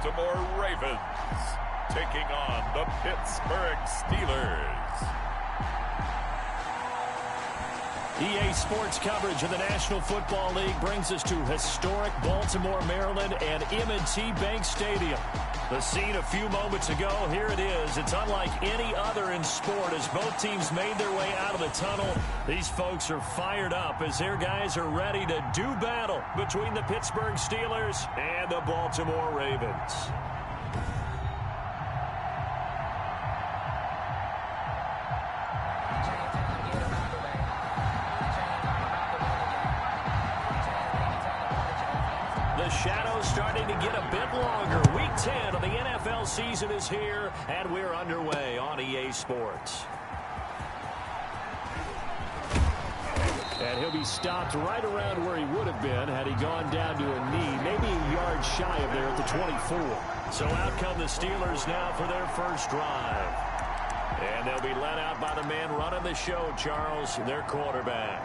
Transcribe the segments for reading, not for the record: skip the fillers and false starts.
Baltimore Ravens taking on the Pittsburgh Steelers. EA Sports coverage of the National Football League brings us to historic Baltimore, Maryland, and M&T Bank Stadium. The scene a few moments ago, here it is. It's unlike any other in sport as both teams made their way out of the tunnel. These folks are fired up as their guys are ready to do battle between the Pittsburgh Steelers and the Baltimore Ravens. The shadow's starting to get a bit longer. Week 10 of the NFL season is here, and we're underway on EA Sports. And he'll be stopped right around where he would have been had he gone down to a knee, maybe a yard shy of there at the 24. So out come the Steelers now for their first drive. And they'll be let out by the man running the show, Charles, their quarterback.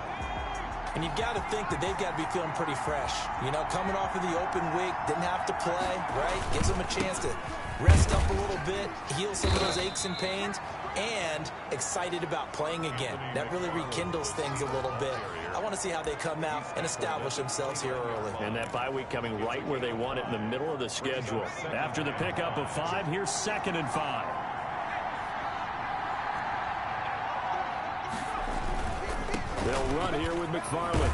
And you've got to think that they've got to be feeling pretty fresh. You know, coming off of the open week, didn't have to play, right? Gives them a chance to rest up a little bit, heal some of those aches and pains, and excited about playing again. That really rekindles things a little bit. I want to see how they come out and establish themselves here early. And that bye week coming right where they want it in the middle of the schedule. After the pickup of 5, here's 2nd and 5. They'll run here with McFarland.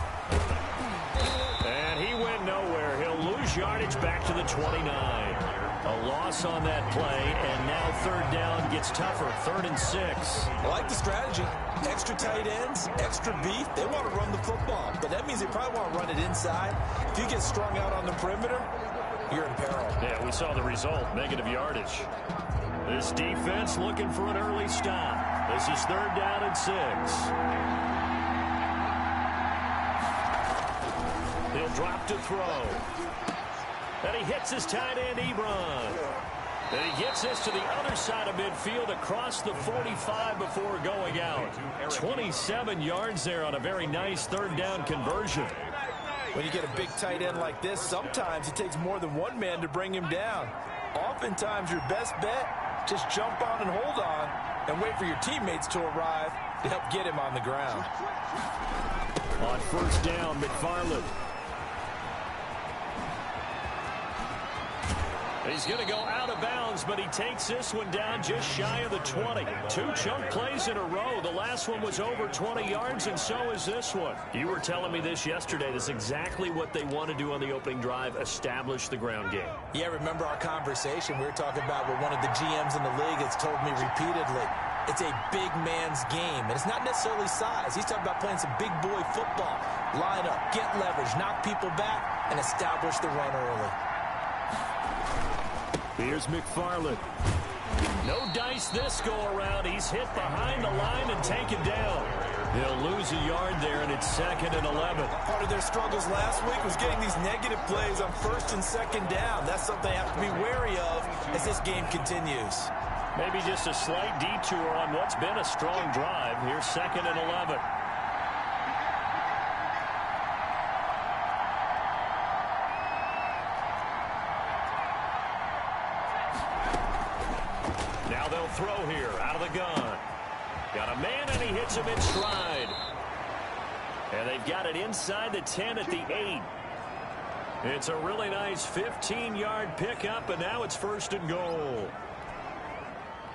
And he went nowhere. He'll lose yardage back to the 29. A loss on that play, and now 3rd down gets tougher. 3rd and 6. I like the strategy. Extra tight ends, extra beef. They want to run the football, but that means they probably want to run it inside. If you get strung out on the perimeter, you're in peril. Yeah, we saw the result, negative yardage. This defense looking for an early stop. This is 3rd down and 6. He'll drop to throw. And he hits his tight end, Ebron. And he gets this to the other side of midfield across the 45 before going out. 27 yards there on a very nice 3rd down conversion. When you get a big tight end like this, sometimes it takes more than one man to bring him down. Oftentimes, your best bet, just jump on and hold on and wait for your teammates to arrive to help get him on the ground. On 1st down, McFarland. He's going to go out of bounds, but he takes this one down just shy of the 20. 2 chunk plays in a row. The last one was over 20 yards, and so is this one. You were telling me this yesterday. This is exactly what they want to do on the opening drive, establish the ground game. Yeah, remember our conversation? We were talking about what one of the GMs in the league has told me repeatedly. It's a big man's game, and it's not necessarily size. He's talking about playing some big boy football. Line up, get leverage, knock people back, and establish the run early. Here's McFarland. No dice this go-around. He's hit behind the line and taken down. He'll lose a yard there, and it's 2nd and 11. Part of their struggles last week was getting these negative plays on 1st and 2nd down. That's something they have to be wary of as this game continues. Maybe just a slight detour on what's been a strong drive. Here's 2nd and 11. Now they'll throw here out of the gun. Got a man, and he hits him in stride. And they've got it inside the 10 at the 8. It's a really nice 15-yard pickup, and now it's 1st and goal.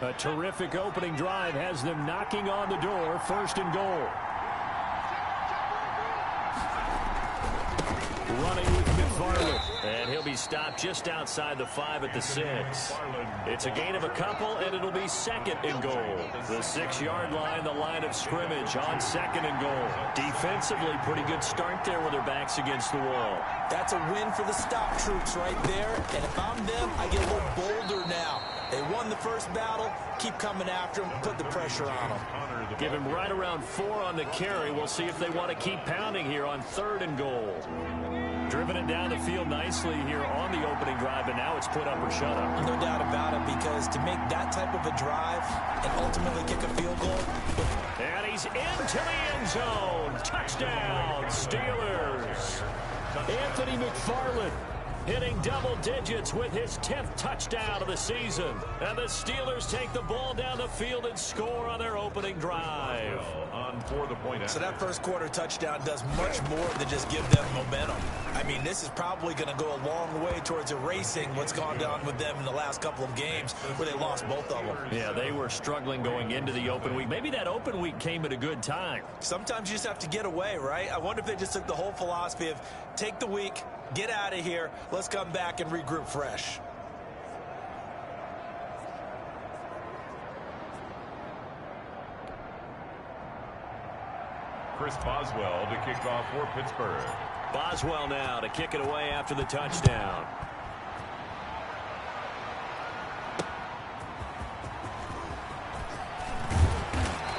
A terrific opening drive has them knocking on the door. 1st and goal. Running with McFarland. And he'll be stopped just outside the 5 at the 6. It's a gain of a couple, and it'll be 2nd and goal. The 6-yard line, the line of scrimmage on 2nd and goal. Defensively, pretty good start there with their backs against the wall. That's a win for the stop troops right there. And if I'm them, I get a little bolder now. They won the first battle. Keep coming after them. Put the pressure on them. Give him right around 4 on the carry. We'll see if they want to keep pounding here on 3rd and goal. Driven it down the field nicely here on the opening drive, and now it's put up or shut up. No doubt about it, because to make that type of a drive and ultimately kick a field goal. And he's into the end zone. Touchdown, Steelers. Anthony McFarland. hitting double digits with his 10th touchdown of the season. And the Steelers take the ball down the field and score on their opening drive. On for the point. So that first quarter touchdown does much more than just give them momentum. I mean, this is probably going to go a long way towards erasing what's gone down with them in the last couple of games where they lost both of them. Yeah, they were struggling going into the open week. Maybe that open week came at a good time. Sometimes you just have to get away, right? I wonder if they just took the whole philosophy of take the week, get out of here, let's come back and regroup fresh. Chris Boswell to kick off for Pittsburgh. Boswell now to kick it away after the touchdown.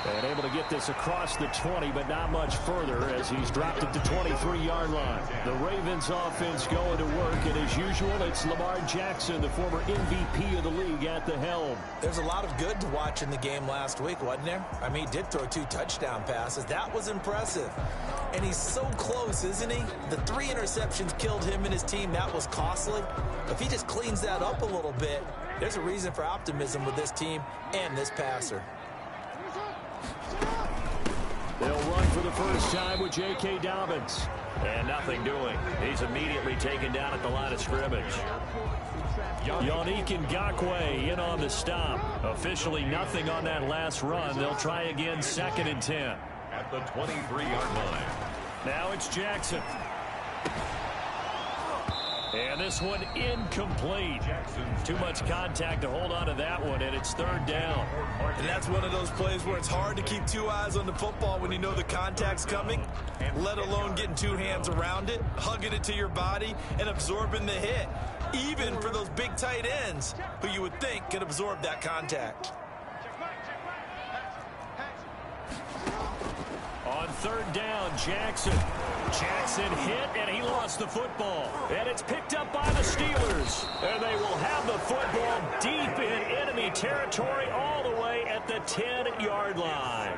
And able to get this across the 20, but not much further as he's dropped it to 23-yard line. The Ravens offense going to work, and as usual, it's Lamar Jackson, the former MVP of the league, at the helm. There's a lot of good to watch in the game last week, wasn't there? I mean, he did throw 2 touchdown passes. That was impressive. And he's so close, isn't he? The 3 interceptions killed him and his team. That was costly. If he just cleans that up a little bit, there's a reason for optimism with this team and this passer. They'll run for the first time with J.K. Dobbins. And nothing doing. He's immediately taken down at the line of scrimmage. Yannick Ngakoue in on the stop. Officially nothing on that last run. They'll try again, 2nd and 10. At the 23-yard line. Now it's Jackson. And this one incomplete. Too much contact to hold on to that one, and it's 3rd down. And that's one of those plays where it's hard to keep 2 eyes on the football when you know the contact's coming, let alone getting 2 hands around it, hugging it to your body, and absorbing the hit, even for those big tight ends who you would think could absorb that contact. On 3rd down, Jackson. Jackson hit, and he lost the football. And it's picked up by the Steelers. And they will have the football deep in enemy territory all the way at the 10-yard line.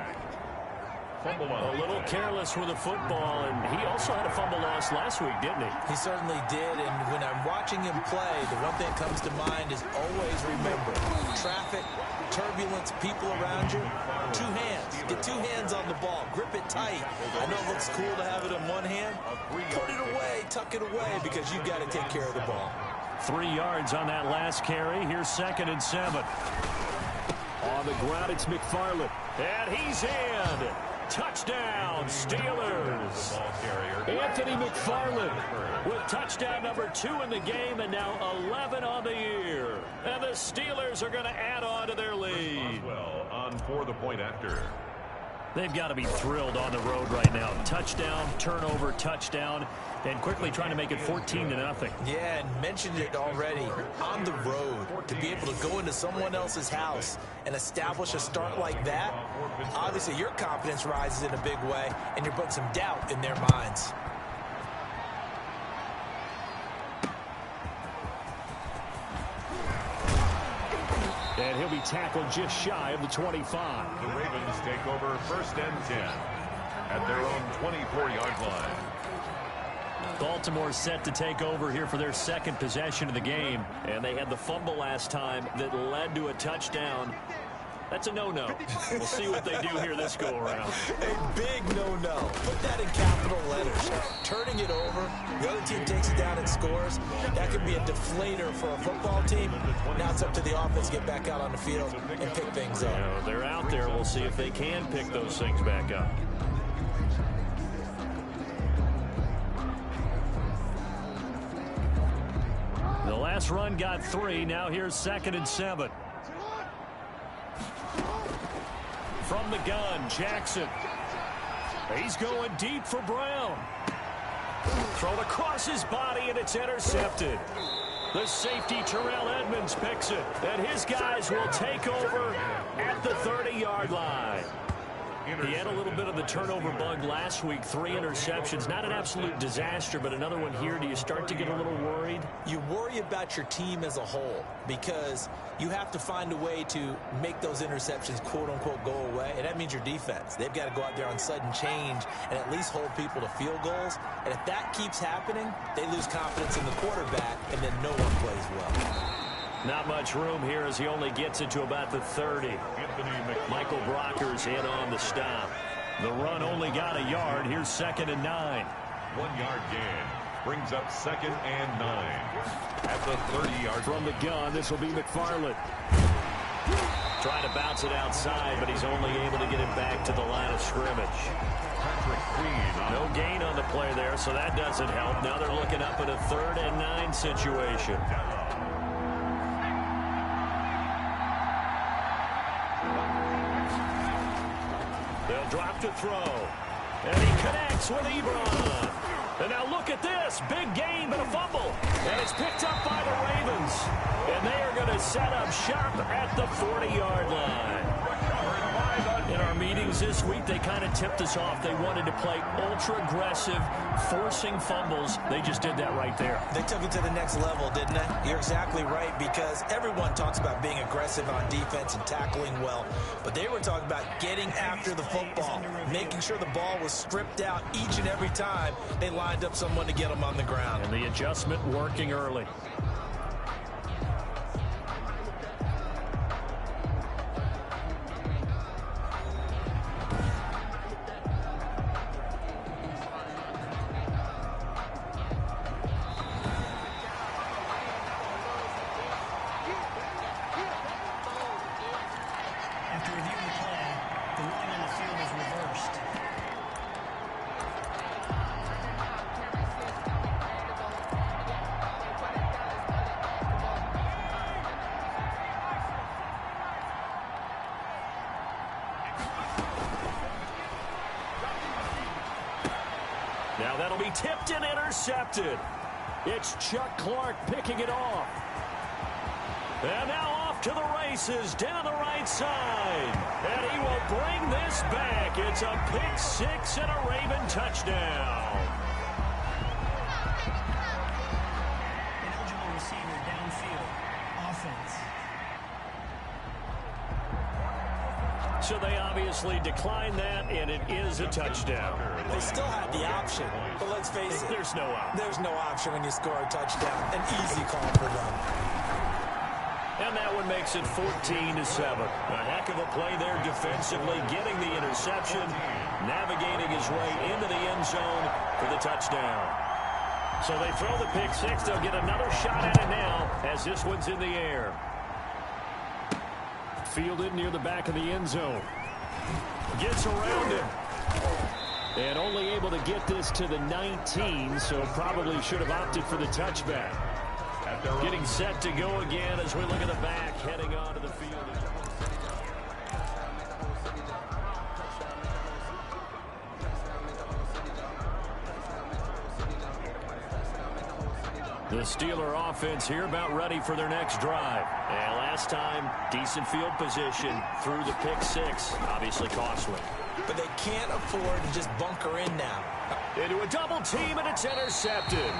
A little careless with the football, and he also had a fumble loss last week, didn't he? He certainly did, and when I'm watching him play, the one thing that comes to mind is always remember, traffic, turbulence, people around you, 2 hands. Get 2 hands on the ball. Grip it tight. I know it looks cool to have it in one hand. Put it away, tuck it away, because you've got to take care of the ball. 3 yards on that last carry. Here's 2nd and 7. On the ground, it's McFarland. And he's in. Touchdown, Steelers. Anthony McFarland with touchdown number 2 in the game, and now 11 on the year. And the Steelers are going to add on to their lead. Well, on for the point after. They've got to be thrilled on the road right now. Touchdown, turnover, touchdown, and quickly trying to make it 14-0. Yeah, and mentioned it already. On the road, to be able to go into someone else's house and establish a start like that, obviously your confidence rises in a big way, and you're putting some doubt in their minds. And he'll be tackled just shy of the 25. The Ravens take over 1st and 10 at their own 24-yard line. Baltimore set to take over here for their 2nd possession of the game. And they had the fumble last time that led to a touchdown. That's a no-no. We'll see what they do here this go-around. A big no-no. Put that in capital letters. Turning it over, the other team takes it down and scores. That could be a deflator for a football team. Now it's up to the offense to get back out on the field and pick things up. You know, they're out there. We'll see if they can pick those things back up. The last run got 3. Now here's 2nd and 7. From the gun, Jackson. He's going deep for Brown. Thrown across his body, and it's intercepted. The safety, Terrell Edmonds, picks it. And his guys will take over at the 30-yard line. He had a little bit of the turnover bug last week, 3 interceptions. Not an absolute disaster, but another one here. Do you start to get a little worried? You worry about your team as a whole because you have to find a way to make those interceptions, quote-unquote, go away, and that means your defense. They've got to go out there on sudden change and at least hold people to field goals, and if that keeps happening, they lose confidence in the quarterback, and then no one plays well. Not much room here as he only gets it to about the 30. Michael Brocker's in on the stop. The run only got a yard. Here's 2nd and 9. 1-yard gain brings up 2nd and 9 at the 30-yard. From the gun, this will be McFarland. Trying to bounce it outside, but he's only able to get it back to the line of scrimmage. No gain on the play there, so that doesn't help. Now they're looking up at a 3rd and 9 situation. They'll drop to throw. And he connects with Ebron. And now look at this. Big gain, but a fumble. And it's picked up by the Ravens. And they are going to set up shop at the 40-yard line. In our meetings this week, they kind of tipped us off. They wanted to play ultra-aggressive, forcing fumbles. They just did that right there. They took it to the next level, didn't they? You're exactly right, because everyone talks about being aggressive on defense and tackling well. But they were talking about getting after the football, making sure the ball was stripped out each and every time they lined up someone to get them on the ground. And the adjustment working early. Now that'll be tipped and intercepted. It's Chuck Clark picking it off. And now off to the races down the right side. And he will bring this back. It's a pick six and a Raven touchdown. Eligible receiver downfield. Offense. So they obviously declined that, and it is a touchdown. They still had the option, but let's face it. There's no option. There's no option when you score a touchdown. An easy call for them. And that one makes it 14-7. A heck of a play there defensively, getting the interception, navigating his way into the end zone for the touchdown. So they throw the pick six. They'll get another shot at it now as this one's in the air. Fielded near the back of the end zone. Gets around him. And only able to get this to the 19, so probably should have opted for the touchback. Getting set to go again as we look at the back, heading onto the field. The Steeler offense here about ready for their next drive. And last time, decent field position through the pick six. Obviously costly. But they can't afford to just bunker in now. Into a double team, and it's intercepted.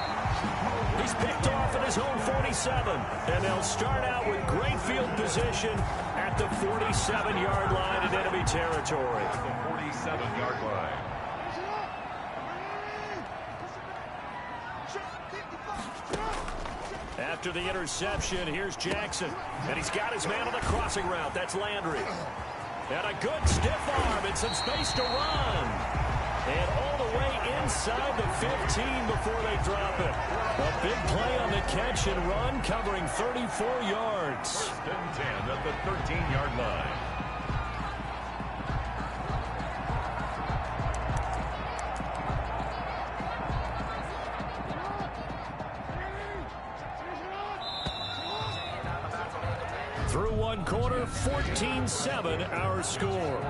He's picked off at his own 47. And they'll start out with great field position at the 47-yard line in enemy territory. The 47-yard line. After the interception, here's Jackson. And he's got his man on the crossing route. That's Landry. And a good stiff arm and some space to run. And all the way inside the 15 before they drop it. A big play on the catch and run, covering 34 yards. First and 10 at the 13-yard line. Through one quarter, 14-7 our score.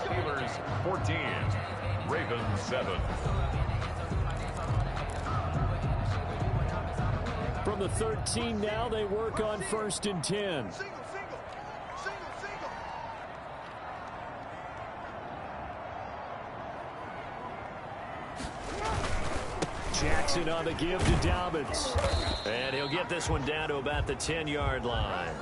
Steelers 14, Ravens 7. From the 13 now, they work on 1st and 10. Jackson on the give to Dobbins. And he'll get this one down to about the 10-yard line.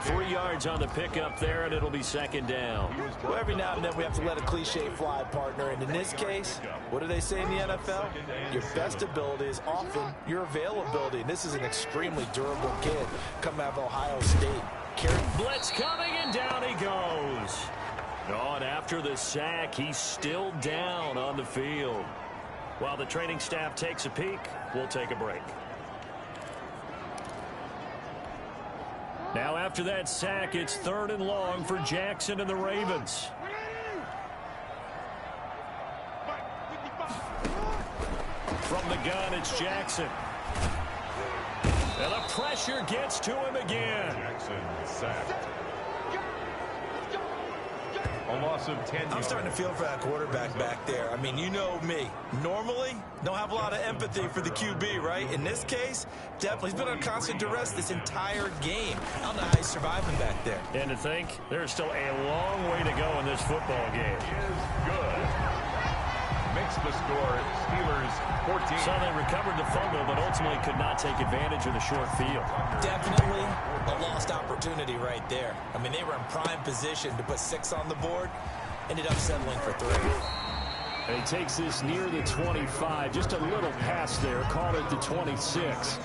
3 yards on the pickup there, and it'll be second down. Well, every now and then we have to let a cliche fly, partner. And in this case, what do they say in the NFL? Your best ability is often your availability. And this is an extremely durable kid coming out of Ohio State. Blitz coming, and down he goes. Oh, and after the sack, he's still down on the field. While the training staff takes a peek, we'll take a break. Now after that sack, it's 3rd and long for Jackson and the Ravens. From the gun, it's Jackson. And the pressure gets to him again. Jackson sacked. A loss of 10. I'm starting to feel for that quarterback back there. I mean, you know me. Normally, don't have a lot of empathy for the QB, right? In this case, definitely. He's been on constant duress this entire game. I don't know how he's surviving back there. And to think, there's still a long way to go in this football game. Is good. Makes the score Steelers 14. So they recovered the fumble, but ultimately could not take advantage of the short field. Definitely a lost opportunity right there. I mean, they were in prime position to put 6 on the board. Ended up settling for 3. And he takes this near the 25. Just a little pass there. Call it the 26.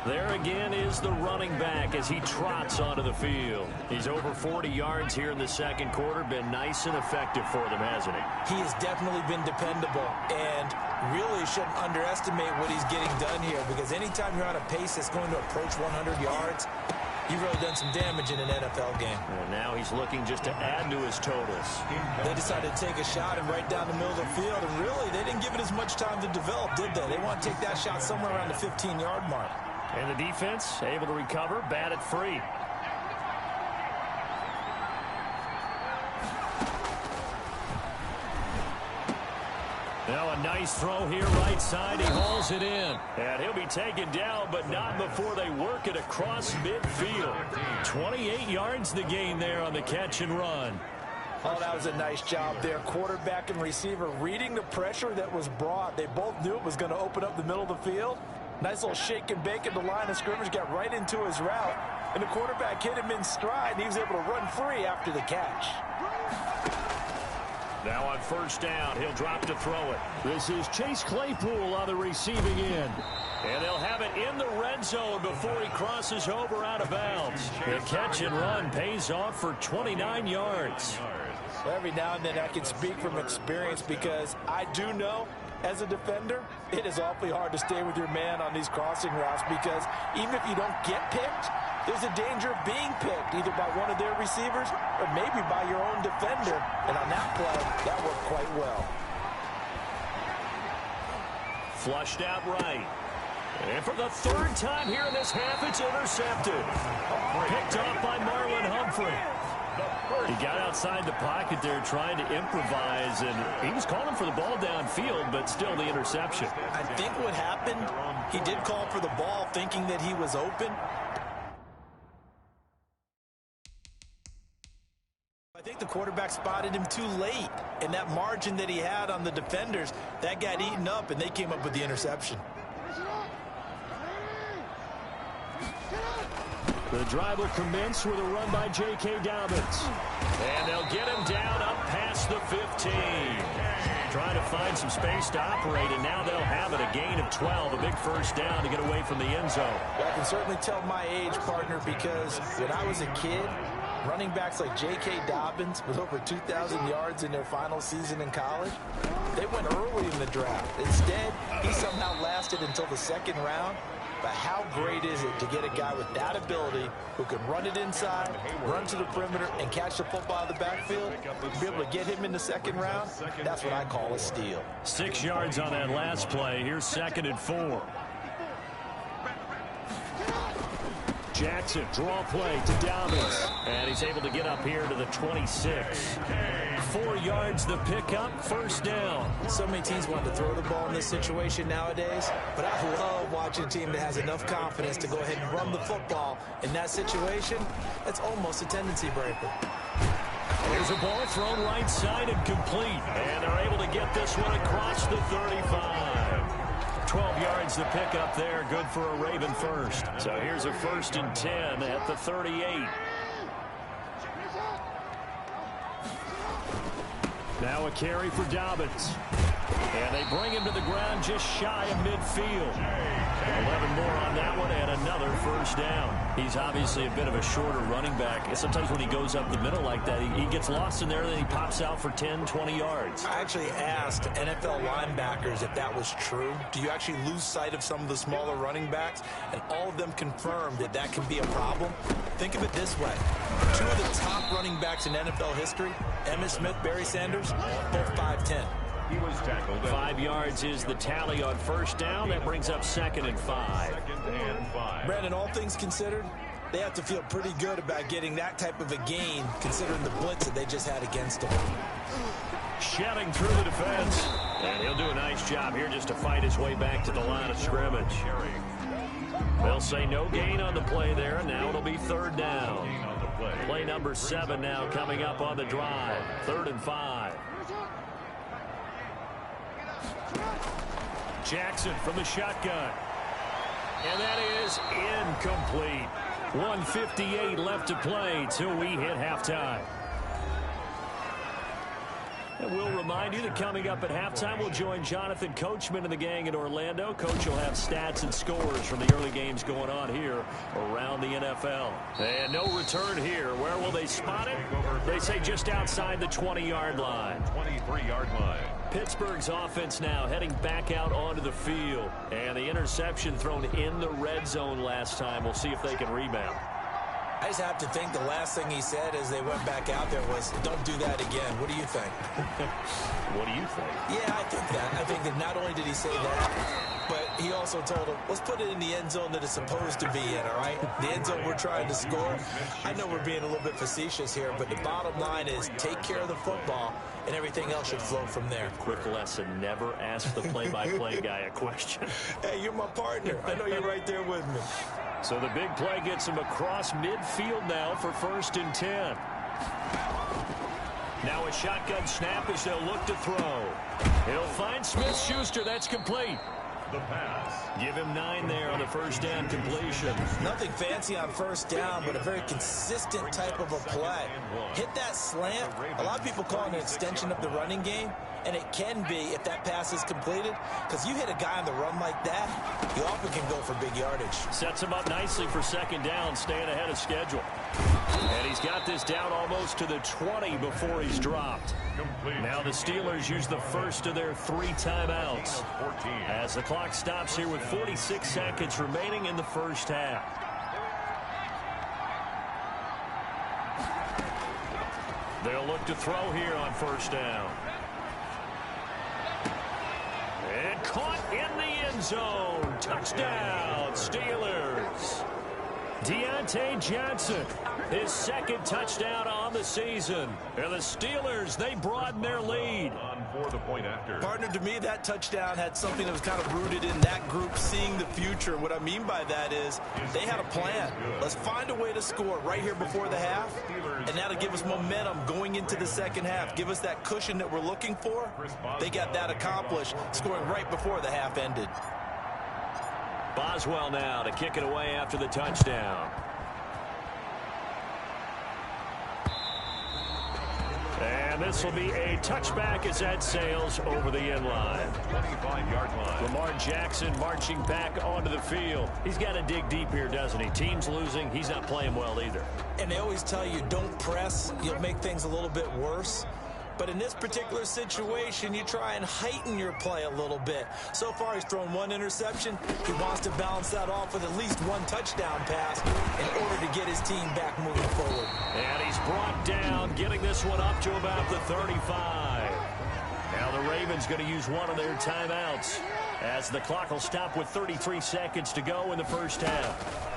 There again is the running back as he trots onto the field. He's over 40 yards here in the second quarter. Been nice and effective for them, hasn't he? He has definitely been dependable, and really shouldn't underestimate what he's getting done here, because anytime you're on a pace that's going to approach 100 yards, you've really done some damage in an NFL game. And now he's looking just to add to his totals. They decided to take a shot and right down the middle of the field, and really they didn't give it as much time to develop, did they? They want to take that shot somewhere around the 15-yard mark. And the defense able to recover, bat it free. Now a nice throw here right side. He hauls it in. And he'll be taken down, but not before they work it across midfield. 28 yards the gain there on the catch and run. Oh, that was a nice job there. Quarterback and receiver reading the pressure that was brought. They both knew it was going to open up the middle of the field. Nice little shake and bake at the line of scrimmage, got right into his route, and the quarterback hit him in stride, and he was able to run free after the catch. Now on first down, he'll drop to throw it. This is Chase Claypool on the receiving end. And they'll have it in the red zone before he crosses over out of bounds. The catch and run pays off for 29 yards. Every now and then I can speak from experience, because I do know as a defender, it is awfully hard to stay with your man on these crossing routes, because even if you don't get picked, there's a danger of being picked, either by one of their receivers or maybe by your own defender. And on that play, that worked quite well. Flushed out right. And for the 3rd time here in this half, it's intercepted. Picked off by Marlon Humphrey. He got outside the pocket there trying to improvise, and he was calling for the ball downfield, but still the interception. I think what happened, he did call for the ball thinking that he was open. I think the quarterback spotted him too late, and that margin that he had on the defenders, that got eaten up, and they came up with the interception. The drive will commence with a run by J.K. Dobbins. And they'll get him down up past the 15. Trying to find some space to operate, and now they'll have it. A gain of 12, a big first down to get away from the end zone. Well, I can certainly tell my age, partner, because when I was a kid, running backs like J.K. Dobbins with over 2,000 yards in their final season in college, they went early in the draft. Instead, he somehow lasted until the 2nd round. But how great is it to get a guy with that ability who can run it inside, run to the perimeter, and catch the football out of the backfield? To be able to get him in the 2nd round, that's what I call a steal. 6 yards on that last play. Here's 2nd and 4. Jackson, draw play to Dobbins. And he's able to get up here to the 26. 4 yards the pickup, first down. So many teams want to throw the ball in this situation nowadays, but I love watching a team that has enough confidence to go ahead and run the football in that situation. That's almost a tendency breaker. There's a ball thrown right side and complete. And they're able to get this one across the 35. 12 yards to pick up there. Good for a Raven first. So here's a 1st and 10 at the 38. Now a carry for Dobbins. And they bring him to the ground just shy of midfield. 11 more on that one and another 1st down. He's obviously a bit of a shorter running back. And sometimes when he goes up the middle like that, he gets lost in there and then he pops out for 10, 20 yards. I actually asked NFL linebackers if that was true. Do you actually lose sight of some of the smaller running backs? And all of them confirmed that that can be a problem. Think of it this way. 2 of the top running backs in NFL history, Emmitt Smith, Barry Sanders, both 5'10". He was tackled. 5 yards is the tally on 1st down. That brings up 2nd and 5. 2nd and 5. Brandon, all things considered, they have to feel pretty good about getting that type of a gain, considering the blitz that they just had against them. Shedding through the defense. And he'll do a nice job here just to fight his way back to the line of scrimmage. They'll say no gain on the play there, and now it'll be 3rd down. Play number 7 now coming up on the drive. 3rd and 5. Jackson from the shotgun. And that is incomplete. 1:58 left to play till we hit halftime. And we'll remind you that coming up at halftime, we'll join Jonathan Coachman and the gang in Orlando. Coach will have stats and scores from the early games going on here around the NFL. And no return here. Where will they spot it? They say just outside the 20-yard line. 23-yard line. Pittsburgh's offense now heading back out onto the field. And the interception thrown in the red zone last time. We'll see if they can rebound. I just have to think the last thing he said as they went back out there was, don't do that again. What do you think? What do you think? Yeah, I think that. I think that not only did he say that, but he also told him, let's put it in the end zone that it's supposed to be in, all right? The end zone we're trying to score. I know we're being a little bit facetious here, but the bottom line is take care of the football, and everything else should flow from there. Quick lesson, never ask the play-by-play guy a question. Hey, you're my partner. I know you're right there with me. So the big play gets him across midfield now for 1st and 10. Now a shotgun snap as they'll look to throw. He'll find Smith-Schuster. That's complete. The pass. Give him 9 there on the 1st down completion. Nothing fancy on 1st down, but a very consistent type of a play. Hit that slant. A lot of people call it an extension of the running game, and it can be if that pass is completed, because you hit a guy on the run like that, you often can go for big yardage. Sets him up nicely for 2nd down, staying ahead of schedule. And he's got this down almost to the 20 before he's dropped. Now the Steelers use the first of their 3 timeouts as the clock stops here with 46 seconds remaining in the 1st half. They'll look to throw here on 1st down. And caught in the end zone. Touchdown, Steelers. Deontay Johnson, his 2nd touchdown on the season. And the Steelers, they broaden their lead. On for the point after. Partner, to me, that touchdown had something that was kind of rooted in that group seeing the future. What I mean by that is they had a plan. Let's find a way to score right here before the half, and that'll give us momentum going into the 2nd half. Give us that cushion that we're looking for. They got that accomplished, scoring right before the half ended. Boswell now to kick it away after the touchdown. And this will be a touchback as that sails over the end line. 25-yard line. Lamar Jackson marching back onto the field. He's got to dig deep here, doesn't he? Team's losing. He's not playing well either. And they always tell you, don't press. You'll make things a little bit worse. But in this particular situation, you try and heighten your play a little bit. So far, he's thrown 1 interception. He wants to balance that off with at least 1 touchdown pass in order to get his team back moving forward. And he's brought down, getting this one up to about the 35. Now the Ravens going to use one of their timeouts as the clock will stop with 33 seconds to go in the 1st half.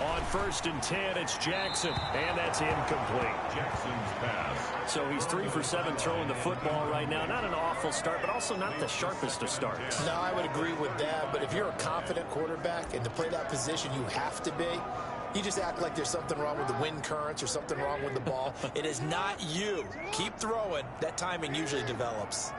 On 1st and 10, it's Jackson, and that's incomplete. Jackson's pass. So he's 3 for 7 throwing the football right now. Not an awful start, but also not the sharpest of starts. No, I would agree with that, but if you're a confident quarterback and to play that position you have to be, You just act like there's something wrong with the wind currents or something wrong with the ball. It is not you. Keep throwing. That timing usually develops.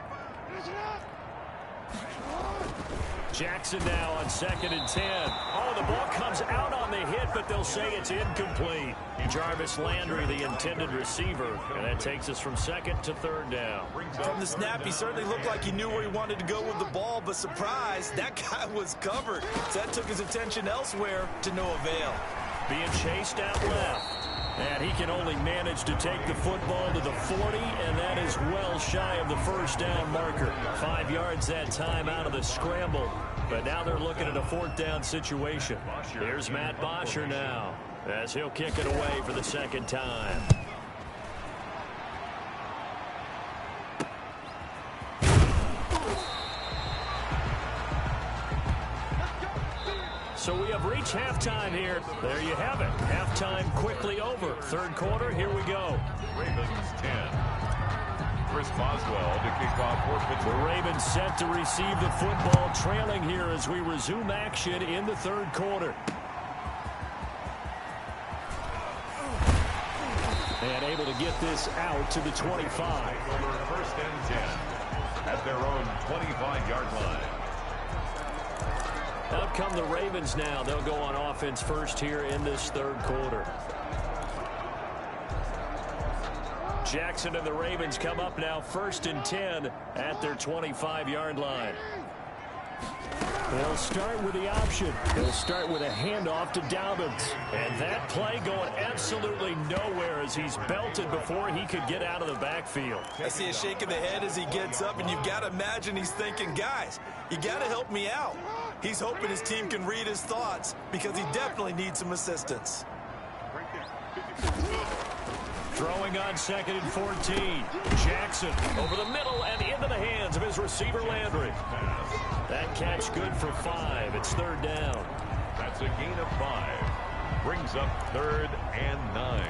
Jackson now on 2nd and 10. Oh, the ball comes out on the hit, but they'll say it's incomplete. Jarvis Landry, the intended receiver, and that takes us from 2nd to 3rd down. From the snap, he certainly looked like he knew where he wanted to go with the ball, but surprise, that guy was covered. So that took his attention elsewhere to no avail. Being chased out left. And he can only manage to take the football to the 40, and that is well shy of the first down marker. 5 yards that time out of the scramble. But now they're looking at a 4th down situation. Here's Matt Bosher now, as he'll kick it away for the 2nd time. So we have reached halftime here. There you have it. Halftime quickly over. 3rd quarter, here we go. Ravens 10. Chris Boswell to kick off for Pittsburgh. The Ravens set to receive the football, trailing here as we resume action in the 3rd quarter. And able to get this out to the 25. 1st and 10 at their own 25-yard line. Out come the Ravens now. They'll go on offense first here in this 3rd quarter. Jackson and the Ravens come up now 1st and 10 at their 25-yard line. They'll start with the option. They'll start with a handoff to Dobbins. And that play going absolutely nowhere as he's belted before he could get out of the backfield. I see a shake of the head as he gets up, and you've got to imagine he's thinking, guys, you got to help me out. He's hoping his team can read his thoughts because he definitely needs some assistance. Throwing on 2nd and 14. Jackson over the middle and into the hands of his receiver Landry. That catch good for 5. It's 3rd down. That's a gain of 5. Brings up 3rd and 9.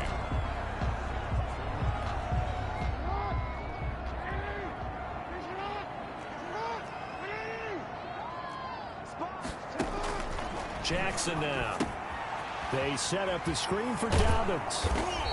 Jackson now. They set up the screen for Dobbins.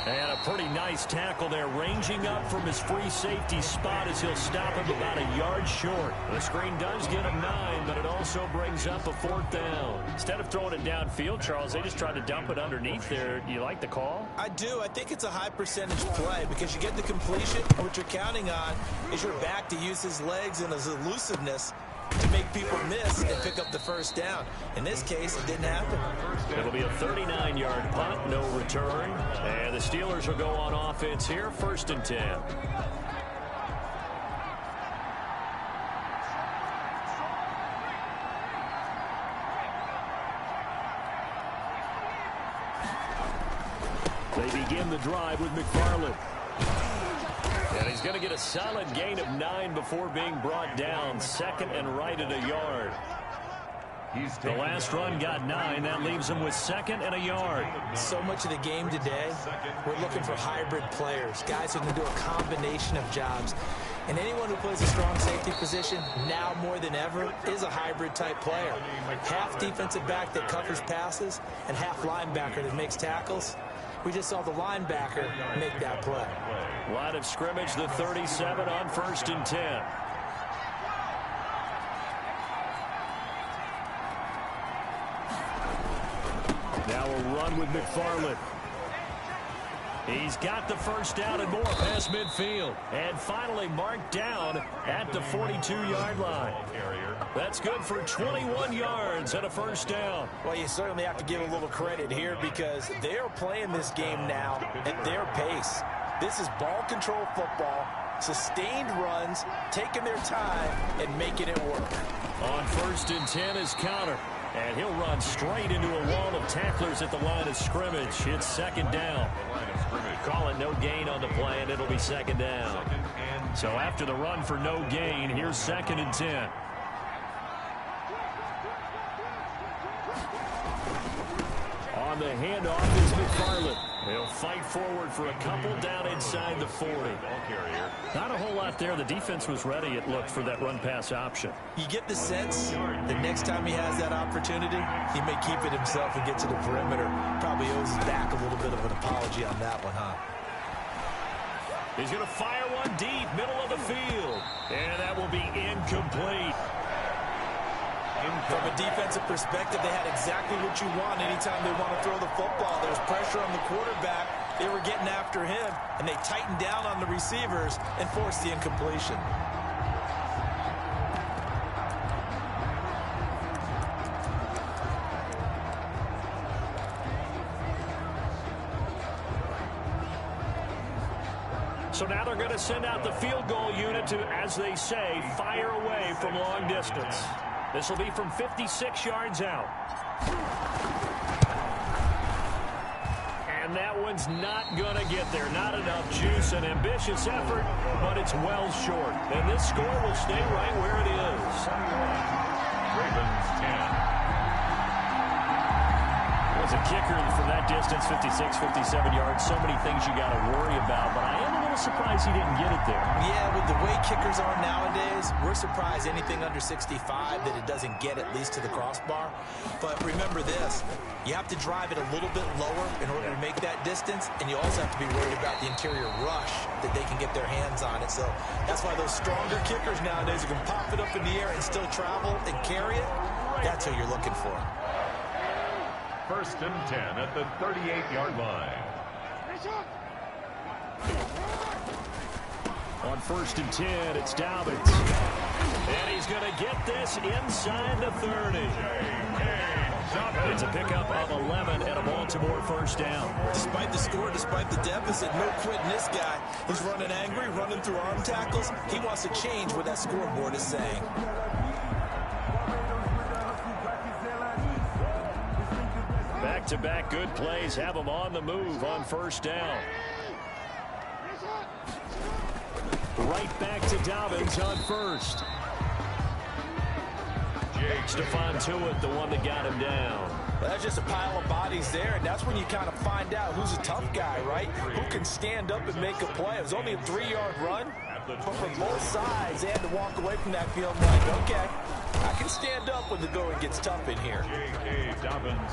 And a pretty nice tackle there, ranging up from his free safety spot as he'll stop him about a yard short. The screen does get him 9, but it also brings up a 4th down. Instead of throwing it downfield, Charles, they just tried to dump it underneath there. Do you like the call? I do. I think it's a high percentage play because you get the completion. What you're counting on is your back to use his legs and his elusiveness to make people miss and pick up the 1st down. In this case, it didn't happen. It'll be a 39-yard punt, no return. And the Steelers will go on offense here, 1st and 10. They begin the drive with McFarland. And he's going to get a solid gain of 9 before being brought down. 2nd and right at a yard. The last run got 9. That leaves him with 2nd and a yard. So much of the game today, we're looking for hybrid players, guys who can do a combination of jobs. And anyone who plays a strong safety position, now more than ever, is a hybrid-type player. Half defensive back that covers passes and half linebacker that makes tackles. We just saw the linebacker make that play. Line of scrimmage, the 37 on 1st and 10. Now a run with McFarland. He's got the 1st down and more past midfield. And finally marked down at the 42-yard line. That's good for 21 yards and a 1st down. Well, you certainly have to give a little credit here because they're playing this game now at their pace. This is ball control football, sustained runs, taking their time, and making it work. On 1st and 10 is Counter. And he'll run straight into a wall of tacklers at the line of scrimmage. It's 2nd down. Call it no gain on the play, and it'll be 2nd down. So after the run for no gain, here's 2nd and 10. On the handoff is McFarland. He'll fight forward for a couple down inside the 40. Not a whole lot there. The defense was ready, it looked, for that run-pass option. You get the sense that next time he has that opportunity, he may keep it himself and get to the perimeter. Probably owes a little bit of an apology on that one, huh? He's going to fire one deep, middle of the field. And that will be incomplete. From a defensive perspective, they had exactly what you want anytime they want to throw the football. There's pressure on the quarterback. They were getting after him, and they tightened down on the receivers and forced the incompletion. So now they're going to send out the field goal unit to, as they say, fire away from long distance. This will be from 56 yards out. And that one's not going to get there. Not enough juice. An ambitious effort, but it's well short. And this score will stay right where it is. Ravens 10. As a kicker from that distance, 56, 57 yards, so many things you got to worry about, but I am a little surprised he didn't get it there. Yeah, with the way kickers are nowadays, we're surprised anything under 65 that it doesn't get at least to the crossbar. But remember this, you have to drive it a little bit lower in order to make that distance, and you also have to be worried about the interior rush that they can get their hands on it. So that's why those stronger kickers nowadays are going to pop it up in the air and still travel and carry it. That's what you're looking for. 1st and 10 at the 38-yard line. On 1st and 10, it's Dobbins. And he's going to get this inside the 30. It's a pickup of 11 and a Baltimore first down. Despite the score, despite the deficit, no quitting this guy. He's running angry, running through arm tackles. He wants to change what that scoreboard is saying. Back-to-back good plays have them on the move on first down. Right back to Dobbins on first. Stephon Tuitt, the one that got him down. Well, that's just a pile of bodies there, and that's when you kind of find out who's a tough guy, right? Who can stand up and make a play. It was only a 3-yard run, but from both sides, they had to walk away from that field like, okay, I can stand up when the going gets tough in here.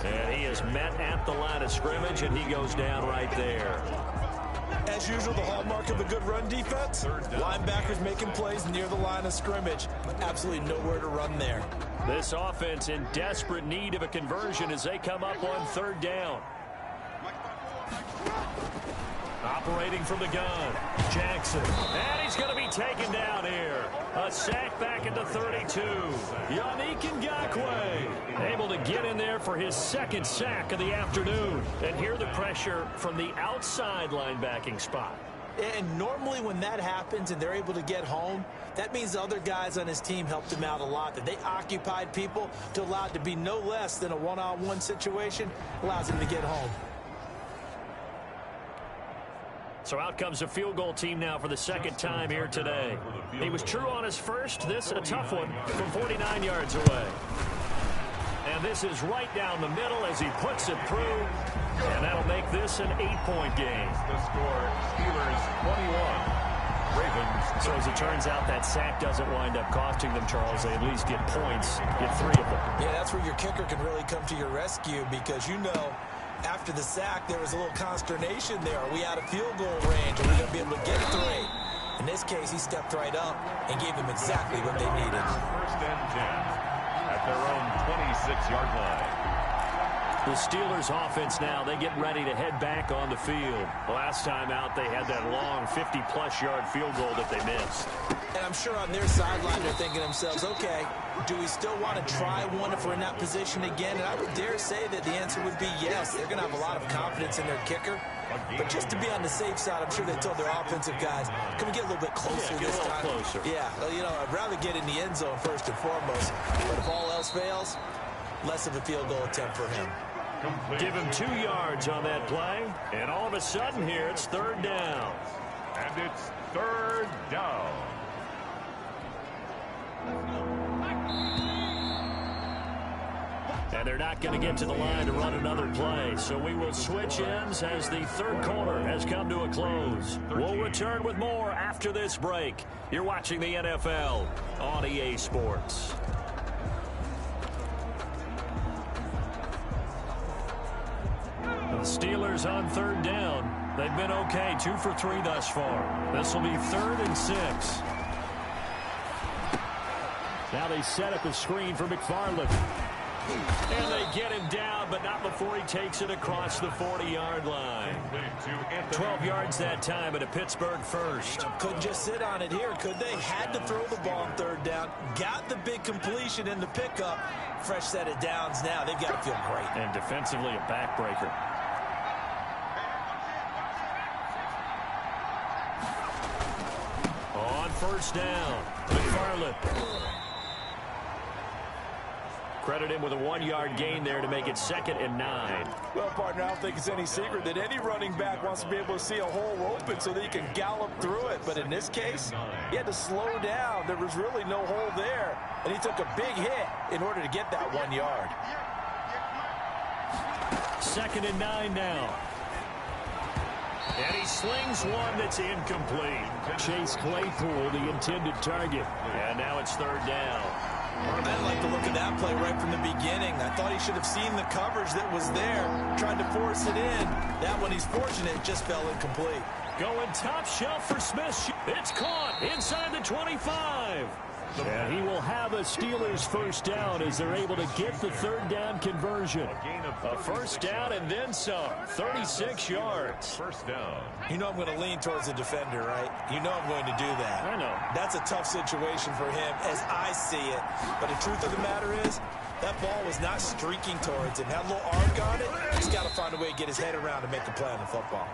And he is met at the line of scrimmage, and he goes down right there. As usual, the hallmark of a good run defense, linebackers making plays near the line of scrimmage. Absolutely nowhere to run there. This offense in desperate need of a conversion as they come up on 3rd down. Operating from the gun, Jackson. And he's going to be taken down here. A sack back at the 32. Yannick Ngakoue able to get in there for his 2nd sack of the afternoon. And hear the pressure from the outside linebacking spot. And normally when that happens and they're able to get home, that means the other guys on his team helped him out a lot. That they occupied people to allow it to be no less than a one-on-one situation allows him to get home. So out comes a field goal team now for the 2nd time here today. He was true on his first. This a tough one from 49 yards away. And this is right down the middle as he puts it through. And that'll make this an 8-point game. The score, Steelers 21. Ravens. So as it turns out, that sack doesn't wind up costing them, Charles. They at least get points, get 3 of them. Yeah, that's where your kicker can really come to your rescue because you know after the sack there was a little consternation there. Are we out of field goal range? Are we going to be able to get 3? In this case, he stepped right up and gave them exactly what they needed. 1st and 10 at their own 26-yard line. The Steelers offense now, they get ready to head back on the field. Last time out, they had that long 50-plus yard field goal that they missed. And I'm sure on their sideline they're thinking to themselves, okay, do we still want to try one if we're in that position again? And I would dare say that the answer would be yes. They're going to have a lot of confidence in their kicker. But just to be on the safe side, I'm sure they told their offensive guys, can we get a little bit closer this time? Closer. Yeah, well, you know, I'd rather get in the end zone first and foremost. But if all else fails, less of a field goal attempt for him. Give him 2 yards on that play. And all of a sudden here, it's 3rd down. And it's 3rd down. And they're not going to get to the line to run another play. So we will switch ends as the 3rd quarter has come to a close. We'll return with more after this break. You're watching the NFL on EA Sports. Steelers on third down. They've been okay, 2 for 3 thus far. This will be 3rd and 6. Now they set up a screen for McFarland. And they get him down, but not before he takes it across the 40-yard line. 12 yards that time at a Pittsburgh first. Couldn't just sit on it here, could they? Had to throw the ball on third down. Got the big completion in the pickup. Fresh set of downs now. They've got to feel great. And defensively, a backbreaker. On first down, McFarland. Credit him with a 1-yard gain there to make it 2nd and 9. Well, partner, I don't think it's any secret that any running back wants to be able to see a hole open so that he can gallop through it. But in this case, he had to slow down. There was really no hole there. And he took a big hit in order to get that 1 yard. 2nd and 9 now. And he slings one that's incomplete. Chase Claypool, the intended target. And now it's 3rd down. I like the look of that play right from the beginning. I thought he should have seen the coverage that was there, tried to force it in. That one, he's fortunate, just fell incomplete. Going top shelf for Smith. It's caught inside the 25. And he will have a Steelers first down as they're able to get the 3rd down conversion. A first down and then some. 36 yards. First down. You know I'm going to lean towards the defender, right? You know I'm going to do that. I know. That's a tough situation for him as I see it. But the truth of the matter is, that ball was not streaking towards him. Had a little arc on it. He's got to find a way to get his head around and make a play on the football.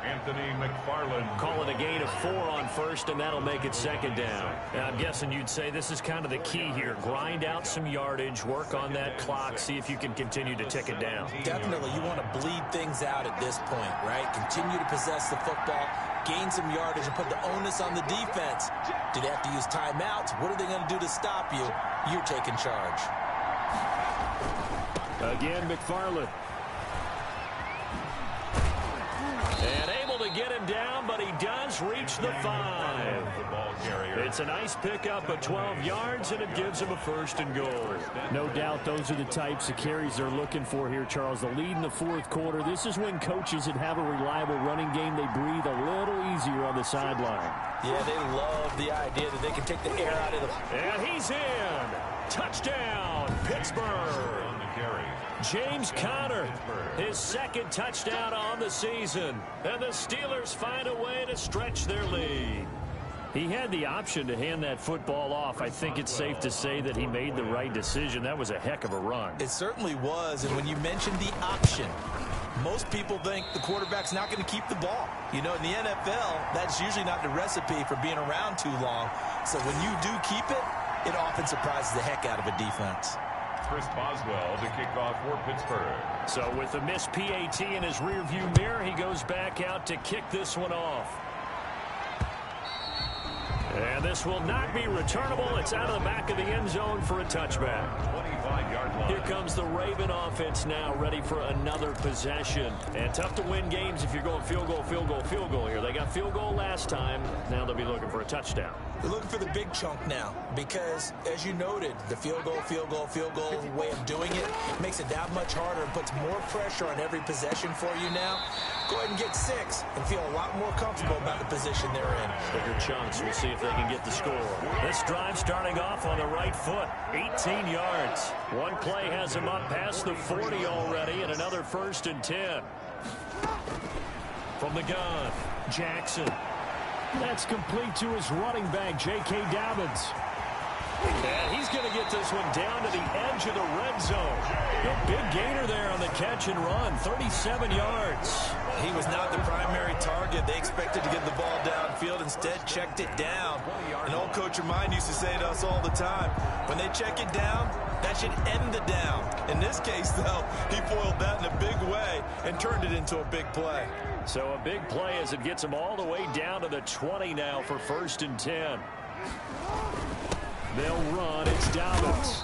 Anthony McFarland. Call it a gain of 4 on first, and that'll make it 2nd down. And I'm guessing you'd say this is kind of the key here. Grind out some yardage, work on that clock, see if you can continue to tick it down. Definitely, you want to bleed things out at this point, right? Continue to possess the football, gain some yardage, and put the onus on the defense. Do they have to use timeouts? What are they going to do to stop you? You're taking charge. Again, McFarland. And able to get him down, but he does reach the 5. It's a nice pickup of 12 yards, and it gives him a 1st and goal. No doubt those are the types of carries they're looking for here, Charles. The lead in the 4th quarter. This is when coaches that have a reliable running game, they breathe a little easier on the sideline. Yeah, they love the idea that they can take the air out of the... And he's in. Touchdown, Pittsburgh. James Conner, his 2nd touchdown on the season. And the Steelers find a way to stretch their lead. He had the option to hand that football off. I think it's safe to say that he made the right decision. That was a heck of a run. It certainly was. And when you mentioned the option, most people think the quarterback's not going to keep the ball. You know, in the NFL, that's usually not the recipe for being around too long. So when you do keep it, it often surprises the heck out of a defense. Chris Boswell to kick off for Pittsburgh. So with the missed PAT in his rearview mirror, he goes back out to kick this one off. And this will not be returnable. It's out of the back of the end zone for a touchback. 25-yard line. Here comes the Raven offense now, ready for another possession. And tough to win games if you're going field goal, field goal, field goal here. They got field goal last time. Now they'll be looking for a touchdown. They're looking for the big chunk now because, as you noted, the field goal way of doing it makes it that much harder and puts more pressure on every possession for you now. Go ahead and get 6 and feel a lot more comfortable about the position they're in. Bigger chunks. We'll see if they can get the score. This drive starting off on the right foot. 18 yards. One play has him up past the 40 already, and another 1st and 10. From the gun, Jackson. That's complete to his running back, J.K. Dobbins. And he's going to get this one down to the edge of the red zone. A big gainer there on the catch and run, 37 yards. He was not the primary target. They expected to get the ball downfield. Instead, checked it down. An old coach of mine used to say to us all the time, when they check it down, that should end the down. In this case, though, he foiled that in a big way and turned it into a big play. So a big play as it gets him all the way down to the 20 now for 1st and 10. They'll run. It's Dobbins.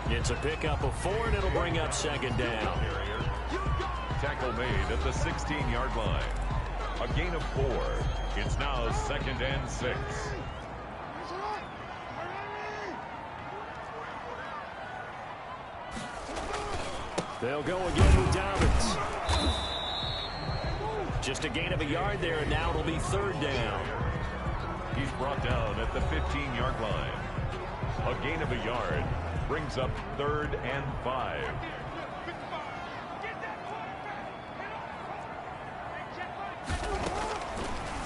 It's a pickup of 4, and it'll bring up 2nd down. Tackle made at the 16-yard line. A gain of 4. It's now 2nd and 6. They'll go again with Dobbins. Just a gain of a yard there, and now it'll be 3rd down. He's brought down at the 15-yard line. A gain of a yard brings up 3rd and 5.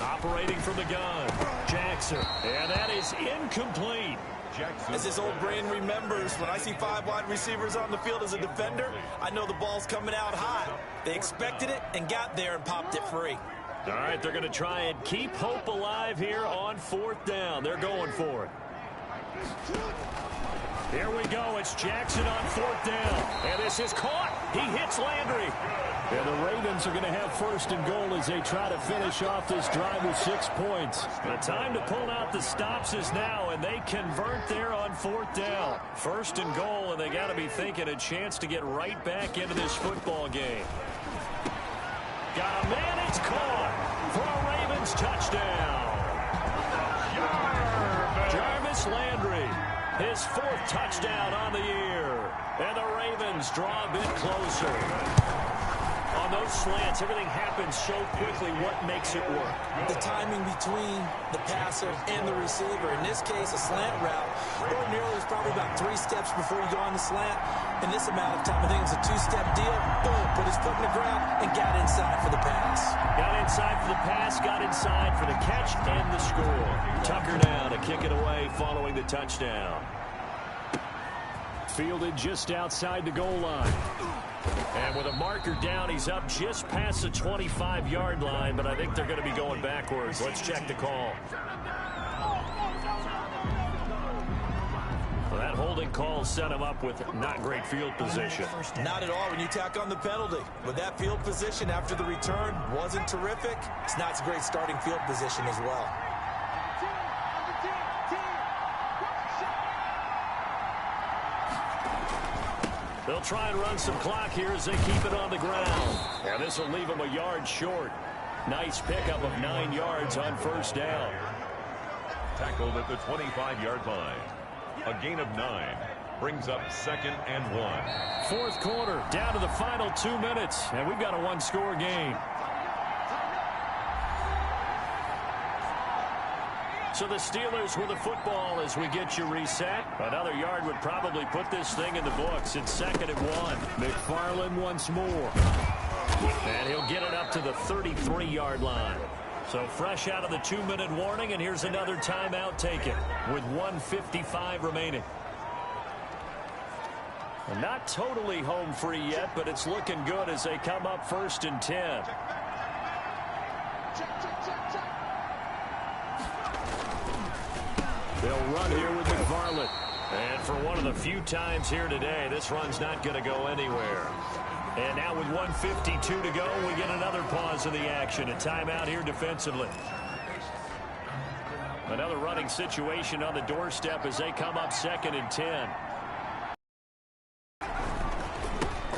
Operating from the gun, Jackson. And that is incomplete. Jackson. As his old brain remembers, when I see 5 wide receivers on the field as a defender, I know the ball's coming out hot. They expected it and got there and popped it free. All right, they're going to try and keep hope alive here on 4th down. They're going for it. Here we go. It's Jackson on 4th down. And this is caught. He hits Landry. And the Ravens are going to have 1st and goal as they try to finish off this drive with 6 points. The time to pull out the stops is now, and they convert there on 4th down. 1st and goal, and they got to be thinking a chance to get right back into this football game. Got a man. It's caught for a Ravens touchdown. Jarvis Landry. His 4th touchdown on the year. And the Ravens draw a bit closer. On those slants, everything happens so quickly. What makes it work? The timing between the passer and the receiver. In this case, a slant route. Ordinarily, it's probably about 3 steps before you go on the slant. In this amount of time, I think it was a 2-step deal. Boom, put his foot in the ground and got inside for the pass. Got inside for the pass, got inside for the catch and the score. Tucker now to kick it away following the touchdown. Fielded just outside the goal line. And with a marker down, he's up just past the 25-yard line, but I think they're going to be going backwards. Let's check the call. Well, that holding call set him up with not great field position. Not at all when you tack on the penalty. With that field position after the return wasn't terrific. It's not a great starting field position as well. They'll try and run some clock here as they keep it on the ground. And this will leave them a yard short. Nice pickup of 9 yards on 1st down. Tackled at the 25-yard line. A gain of 9 brings up 2nd and 1. 4th quarter, down to the final 2 minutes, and we've got a 1-score game. So the Steelers with the football as we get you reset. Another yard would probably put this thing in the books. It's 2nd and 1. McFarland once more. And he'll get it up to the 33-yard line. So fresh out of the 2-minute warning, and here's another timeout taken with 1:55 remaining. And not totally home free yet, but it's looking good as they come up 1st and 10. They'll run here with McFarland. And for one of the few times here today, this run's not going to go anywhere. And now with 1:52 to go, we get another pause in the action. A timeout here defensively. Another running situation on the doorstep as they come up 2nd and 10.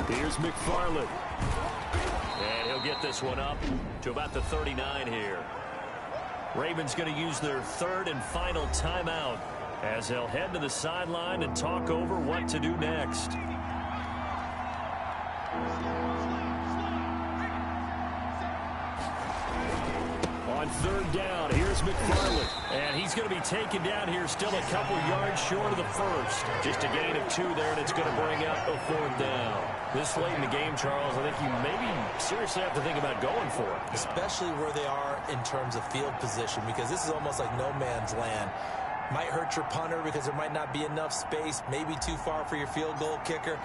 Here's McFarland. And he'll get this one up to about the 39 here. Ravens going to use their 3rd and final timeout as they'll head to the sideline and talk over what to do next. On 3rd down, here's McFarland. And he's going to be taken down here still a couple yards short of the 1st. Just a gain of 2 there, and it's going to bring up a 4th down. This late in the game, Charles, I think you maybe seriously have to think about going for it. Especially where they are in terms of field position, because this is almost like no man's land. Might hurt your punter because there might not be enough space, maybe too far for your field goal kicker.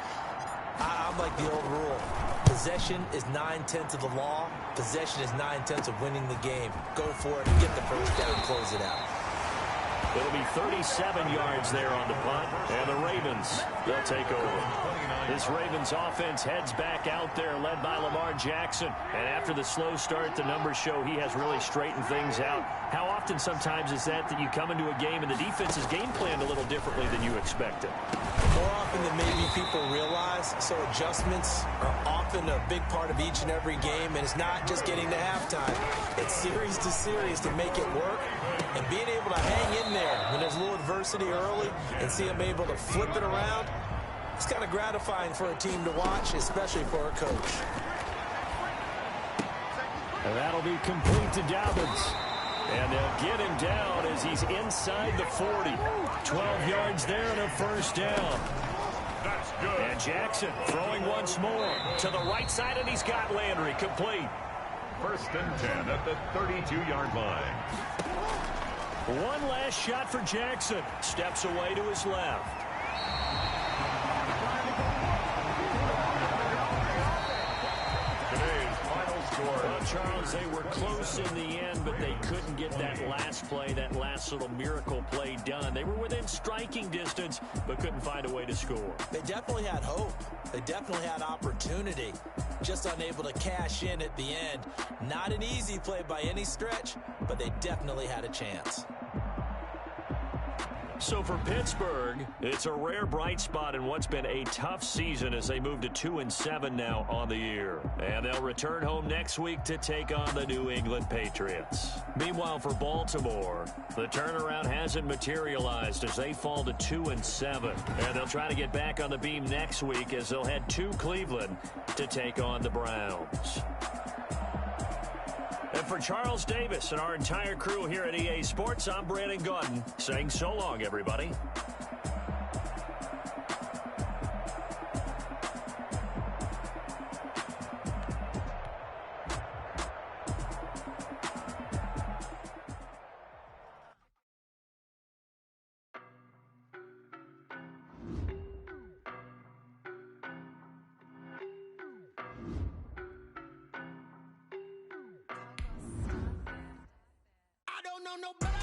I'm like the old rule. Possession is 9/10 of the law. Possession is 9/10 of winning the game. Go for it, get the 1st down, close it out. It'll be 37 yards there on the punt, and the Ravens, they'll take over. This Ravens offense heads back out there, led by Lamar Jackson. And after the slow start, the numbers show he has really straightened things out. How often sometimes is that you come into a game and the defense is game planned a little differently than you expected? More often than maybe people realize. So adjustments are often a big part of each and every game, and it's not just getting to halftime. It's series to series to make it work. And being able to hang in there when there's a little adversity early and see them able to flip it around, It's kind of gratifying for a team to watch, especially for a coach. And that'll be complete to Dobbins. And they'll get him down as he's inside the 40. 12 yards there and a first down. That's good. And Jackson throwing once more to the right side, and he's got Landry complete. First and 10 at the 32-yard line. One last shot for Jackson. Steps away to his left. Today's final score. Well, Charles, they were close in the end, but they couldn't get that last play, that last little miracle play done. They were within striking distance, but couldn't find a way to score. They definitely had hope. They definitely had opportunity. Just unable to cash in at the end. Not an easy play by any stretch, but they definitely had a chance. So for Pittsburgh, it's a rare bright spot in what's been a tough season as they move to 2-7 now on the year. And they'll return home next week to take on the New England Patriots. Meanwhile, for Baltimore, the turnaround hasn't materialized as they fall to 2-7. And they'll try to get back on the beam next week as they'll head to Cleveland to take on the Browns. And for Charles Davis and our entire crew here at EA Sports, I'm Brandon Gaudin saying so long, everybody. I don't know nobody.